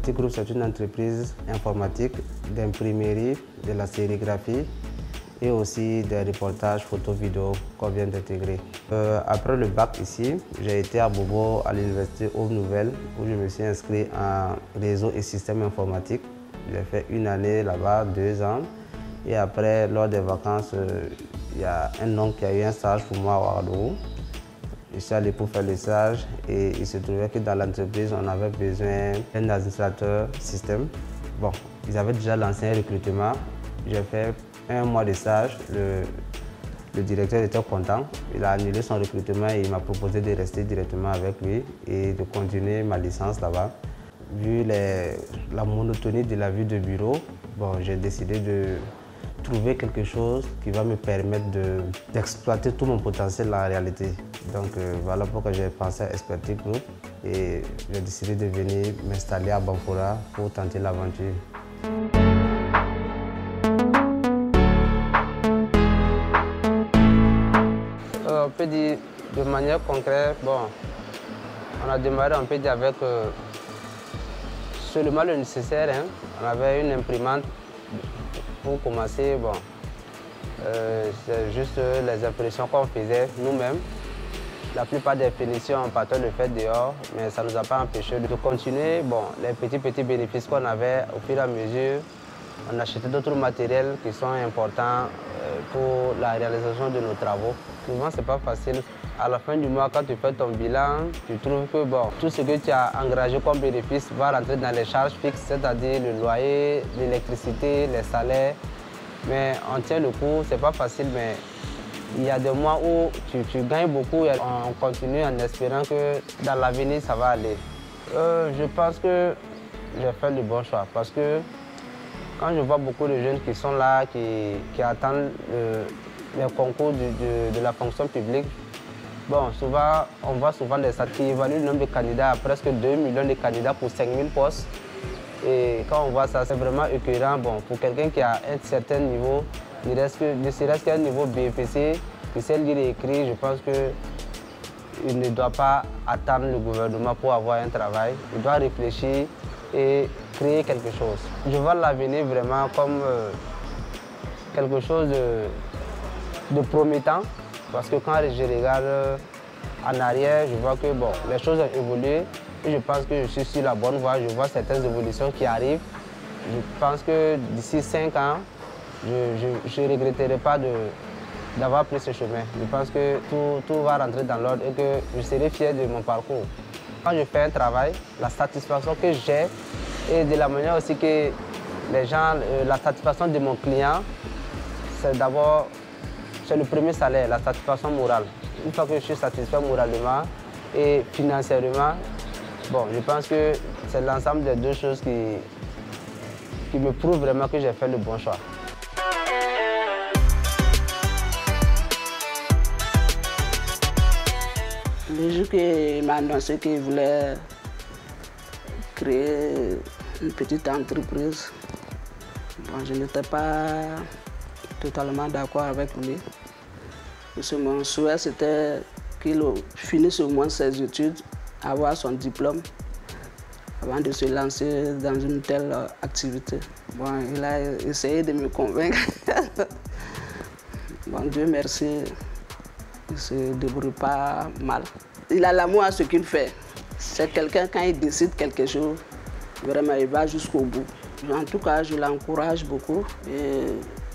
Expertise Group, c'est une entreprise informatique d'imprimerie, de la sérigraphie et aussi des reportages photo-vidéo qu'on vient d'intégrer. Après le bac ici, j'ai été à Bobo à l'université Aude-Nouvelle où je me suis inscrit en réseau et système informatique. J'ai fait une année là-bas, 2 ans. Et après, lors des vacances, il y a un oncle qui a eu un stage pour moi à Ouagadougou. Je suis allé pour faire le stage et il se trouvait que dans l'entreprise, on avait besoin d'un administrateur système. Bon, ils avaient déjà lancé un recrutement. J'ai fait 1 mois de stage. Le directeur était content. Il a annulé son recrutement et il m'a proposé de rester directement avec lui et de continuer ma licence là-bas. Vu la monotonie de la vie de bureau, bon, j'ai décidé de trouver quelque chose qui va me permettre d'exploiter tout mon potentiel en réalité. Donc voilà pourquoi j'ai pensé à Expertise Group et j'ai décidé de venir m'installer à Banfora pour tenter l'aventure. On peut dire de manière concrète, bon, on a démarré, on peut dire avec seulement le nécessaire. Hein. On avait une imprimante pour commencer. Bon, c'est juste les impressions qu'on faisait nous-mêmes. La plupart des finitions, on partait le faire dehors, mais ça ne nous a pas empêché de continuer. Bon, les petits bénéfices qu'on avait au fur et à mesure, on achetait d'autres matériels qui sont importants pour la réalisation de nos travaux. Souvent, ce n'est pas facile. À la fin du mois, quand tu fais ton bilan, tu trouves que bon, tout ce que tu as engagé comme bénéfice va rentrer dans les charges fixes, c'est-à-dire le loyer, l'électricité, les salaires. Mais on tient le coup, ce n'est pas facile, mais il y a des mois où tu gagnes beaucoup et on continue en espérant que dans l'avenir, ça va aller. Je pense que j'ai fait le bon choix parce que quand je vois beaucoup de jeunes qui sont là, qui attendent les concours de la fonction publique, bon, souvent, on voit souvent des stats qui évaluent le nombre de candidats à presque 2 millions de candidats pour 5 000 postes. Et quand on voit ça, c'est vraiment écœurant. Bon, pour quelqu'un qui a un certain niveau, ne serait-ce qu'un niveau BPC, qui sait lire et écrire, je pense qu'il ne doit pas attendre le gouvernement pour avoir un travail. Il doit réfléchir et créer quelque chose. Je vois l'avenir vraiment comme quelque chose de promettant, parce que quand je regarde en arrière, je vois que bon, les choses ont évolué et je pense que je suis sur la bonne voie. Je vois certaines évolutions qui arrivent. Je pense que d'ici 5 ans, je ne regretterai pas d'avoir pris ce chemin. Je pense que tout va rentrer dans l'ordre et que je serai fier de mon parcours. Quand je fais un travail, la satisfaction que j'ai et de la manière aussi que les gens, la satisfaction de mon client, c'est d'abord, c'est le premier salaire, la satisfaction morale. Une fois que je suis satisfait moralement et financièrement, bon, je pense que c'est l'ensemble des 2 choses qui me prouvent vraiment que j'ai fait le bon choix. Le jour qu'il m'a annoncé qu'il voulait créer une petite entreprise, bon, je n'étais pas totalement d'accord avec lui. Parce que mon souhait, c'était qu'il finisse au moins ses études, avoir son diplôme, avant de se lancer dans une telle activité. Bon, il a essayé de me convaincre. Bon, Dieu merci, il ne se débrouille pas mal. Il a l'amour à ce qu'il fait. C'est quelqu'un, quand il décide quelque chose, vraiment, il va jusqu'au bout. En tout cas, je l'encourage beaucoup et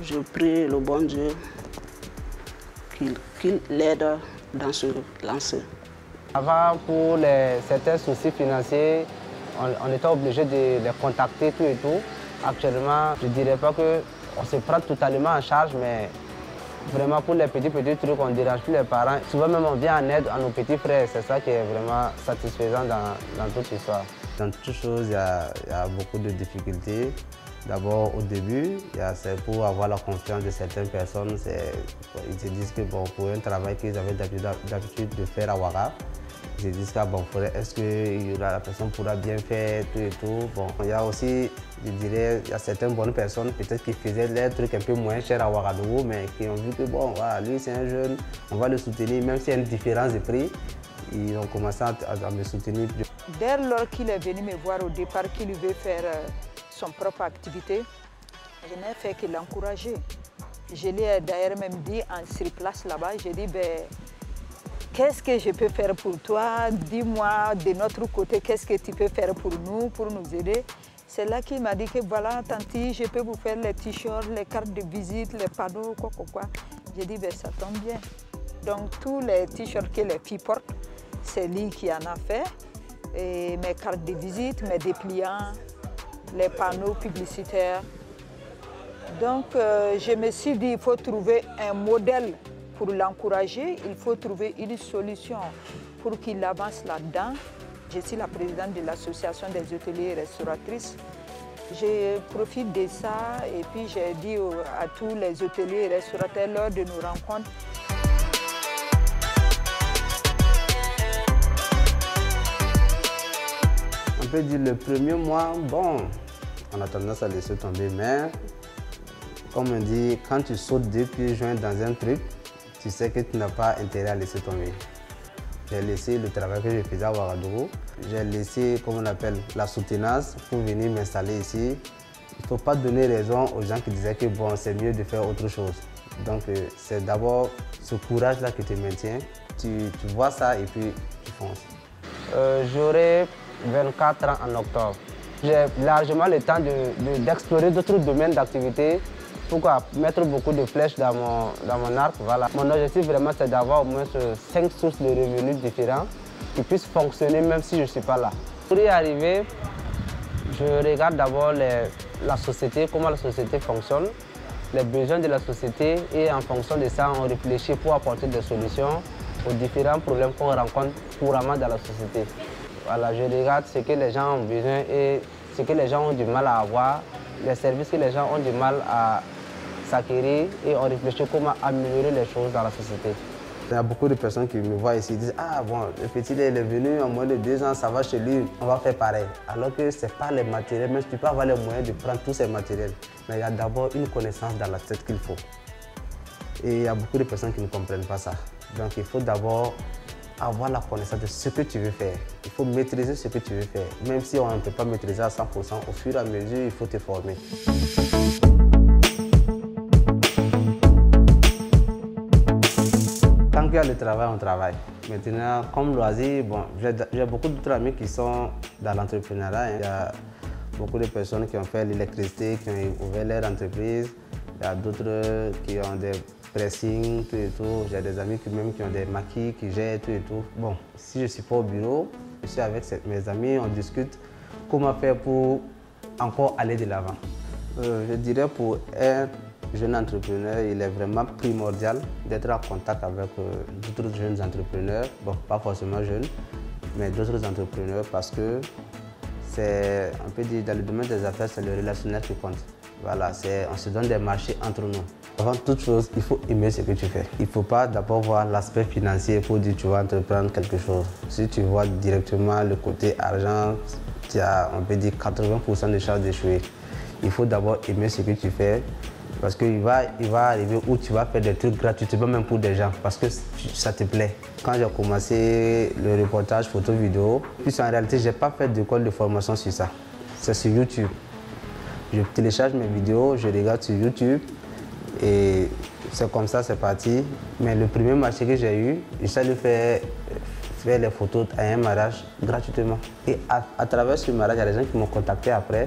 je prie le bon Dieu qu'il l'aide dans ce lancer. Avant, pour certains soucis financiers, on était obligé de les contacter tout et tout. Actuellement, je ne dirais pas qu'on se prend totalement en charge, mais vraiment pour les petits trucs, on ne dérange plus les parents. Souvent même on vient en aide à nos petits frères, c'est ça qui est vraiment satisfaisant dans toute l'histoire. Dans toute chose, il y a beaucoup de difficultés. D'abord, au début, c'est pour avoir la confiance de certaines personnes. Ils se disent que bon, pour un travail qu'ils avaient d'habitude de faire à Ouaga, ils se disent que bon, est-ce que la personne pourra bien faire tout et tout. Bon, il y a aussi, je dirais, il y a certaines bonnes personnes peut-être qui faisaient les trucs un peu moins chers à Ouagadougou, mais qui ont vu que bon, voilà, lui c'est un jeune, on va le soutenir, même s'il y a une différence de prix. ils ont commencé à me soutenir. Dès lors qu'il est venu me voir au départ qu'il veut faire son propre activité, je n'ai fait que l'encourager. Je lui ai d'ailleurs même dit sur place là-bas, j'ai dit, ben, qu'est-ce que je peux faire pour toi? Dis-moi de notre côté, qu'est-ce que tu peux faire pour nous aider? C'est là qu'il m'a dit que voilà, tanti, je peux vous faire les t-shirts, les cartes de visite, les panneaux, quoi. J'ai dit, ben, ça tombe bien. Donc tous les t-shirts que les filles portent, c'est lui qui en a fait. Et mes cartes de visite, mes dépliants, les panneaux publicitaires. Donc je me suis dit, il faut trouver un modèle pour l'encourager, il faut trouver une solution pour qu'il avance là-dedans. Je suis la présidente de l'association des hôteliers et restauratrices. Je profite de ça et puis j'ai dit à tous les hôteliers et restaurateurs lors de nos rencontres. On peut dire le premier mois, bon, on a tendance à laisser tomber, mais comme on dit, quand tu sautes 2 pieds joints dans un truc, tu sais que tu n'as pas intérêt à laisser tomber. J'ai laissé le travail que je faisais à Ouagadougou. J'ai laissé, comme on appelle, la soutenance pour venir m'installer ici. Il ne faut pas donner raison aux gens qui disaient que bon, c'est mieux de faire autre chose. Donc c'est d'abord ce courage-là qui te maintient. Tu vois ça et puis tu fonces. J'aurai 24 ans en octobre. J'ai largement le temps d'explorer d'autres domaines d'activité. Pourquoi mettre beaucoup de flèches dans mon arc, voilà. Mon objectif vraiment c'est d'avoir au moins 5 sources de revenus différents qui puissent fonctionner même si je ne suis pas là. Pour y arriver, je regarde d'abord la société, comment la société fonctionne, les besoins de la société et en fonction de ça, on réfléchit pour apporter des solutions aux différents problèmes qu'on rencontre couramment dans la société. Voilà, je regarde ce que les gens ont besoin et ce que les gens ont du mal à avoir, les services que les gens ont du mal à s'acquérir et on réfléchit comment améliorer les choses dans la société. Il y a beaucoup de personnes qui me voient ici et disent « Ah bon, le petit il est venu en moins de 2 ans, ça va chez lui, on va faire pareil. » Alors que ce n'est pas les matériels, même si tu peux avoir les moyens de prendre tous ces matériels. Mais il y a d'abord une connaissance dans la tête qu'il faut. Et il y a beaucoup de personnes qui ne comprennent pas ça. Donc il faut d'abord avoir la connaissance de ce que tu veux faire. Il faut maîtriser ce que tu veux faire. Même si on ne peut pas maîtriser à 100%, au fur et à mesure, il faut te former. Tant qu'il y a le travail, on travaille. Maintenant, comme loisir, bon, j'ai beaucoup d'autres amis qui sont dans l'entrepreneuriat. Il y a beaucoup de personnes qui ont fait l'électricité, qui ont ouvert leur entreprise. Il y a d'autres qui ont des pressing, tout et tout. J'ai des amis qui ont des maquis, qui gèrent tout et tout. Bon, si je ne suis pas au bureau, je suis avec mes amis, on discute comment faire pour encore aller de l'avant. Je dirais pour un jeune entrepreneur, il est vraiment primordial d'être en contact avec d'autres jeunes entrepreneurs. Bon, pas forcément jeunes, mais d'autres entrepreneurs parce que c'est, on peut dire, dans le domaine des affaires, c'est le relationnel qui compte. Voilà, on se donne des marchés entre nous. Avant toute chose, il faut aimer ce que tu fais. Il ne faut pas d'abord voir l'aspect financier pour dire que tu vas entreprendre quelque chose. Si tu vois directement le côté argent, tu as, on peut dire, 80% de chances d'échouer. Il faut d'abord aimer ce que tu fais parce qu'il va arriver où tu vas faire des trucs gratuitement même pour des gens parce que ça te plaît. Quand j'ai commencé le reportage photo-vidéo, puis en réalité, je n'ai pas fait d'école de formation sur ça. C'est sur YouTube. Je télécharge mes vidéos, je regarde sur YouTube et c'est comme ça, c'est parti. Mais le premier marché que j'ai eu, j'ai allé faire les photos à un mariage gratuitement. Et à travers ce mariage, il y a des gens qui m'ont contacté après.